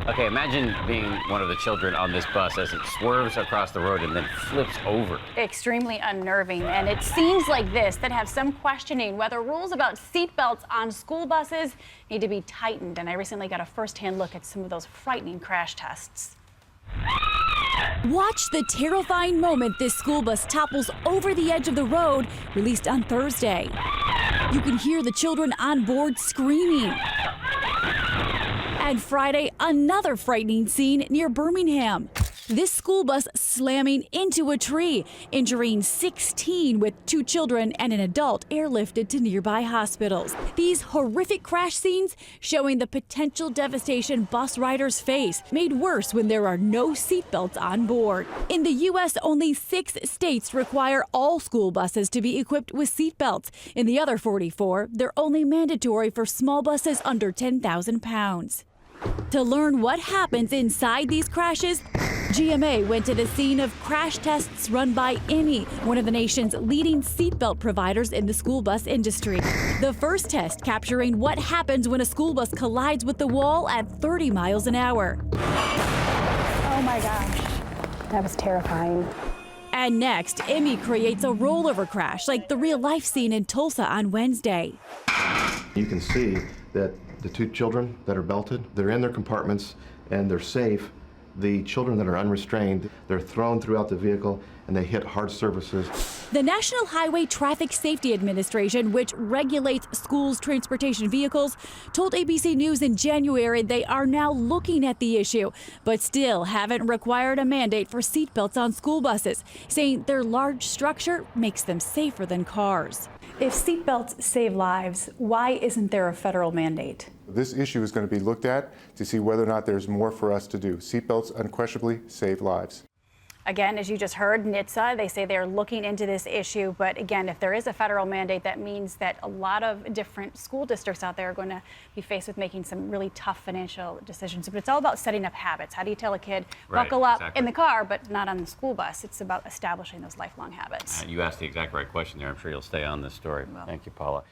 Okay, imagine being one of the children on this bus as it swerves across the road and then flips over. Extremely unnerving, and it seems like this that have some questioning whether rules about seatbelts on school buses need to be tightened. And I recently got a first-hand look at some of those frightening crash tests. Watch the terrifying moment this school bus topples over the edge of the road, released on Thursday. You can hear the children on board screaming. And Friday, another frightening scene near Birmingham. This school bus slamming into a tree, injuring 16 with 2 children and an adult airlifted to nearby hospitals. These horrific crash scenes showing the potential devastation bus riders face, made worse when there are no seatbelts on board. In the U.S., only 6 states require all school buses to be equipped with seatbelts. In the other 44, they're only mandatory for small buses under 10,000 pounds. To learn what happens inside these crashes, GMA went to the scene of crash tests run by IMI, one of the nation's leading seatbelt providers in the school bus industry. The first test capturing what happens when a school bus collides with the wall at 30 miles an hour. Oh my gosh, that was terrifying. And next, IMI creates a rollover crash like the real-life scene in Tulsa on Wednesday. You can see that the 2 children that are belted, they're in their compartments and they're safe. The children that are unrestrained, they're thrown throughout the vehicle and they hit hard surfaces. The National Highway Traffic Safety Administration, which regulates schools' transportation vehicles, told ABC News in January they are now looking at the issue, but still haven't required a mandate for seatbelts on school buses, saying their large structure makes them safer than cars. If seatbelts save lives, why isn't there a federal mandate? This issue is going to be looked at to see whether or not there's more for us to do. Seatbelts unquestionably save lives. Again, as you just heard, NHTSA, they say they're looking into this issue. But again, if there is a federal mandate, that means that a lot of different school districts out there are going to be faced with making some really tough financial decisions. But it's all about setting up habits. How do you tell a kid, buckle up in the car, but not on the school bus? It's about establishing those lifelong habits. You asked the exact right question there. I'm sure you'll stay on this story. Thank you, Paula.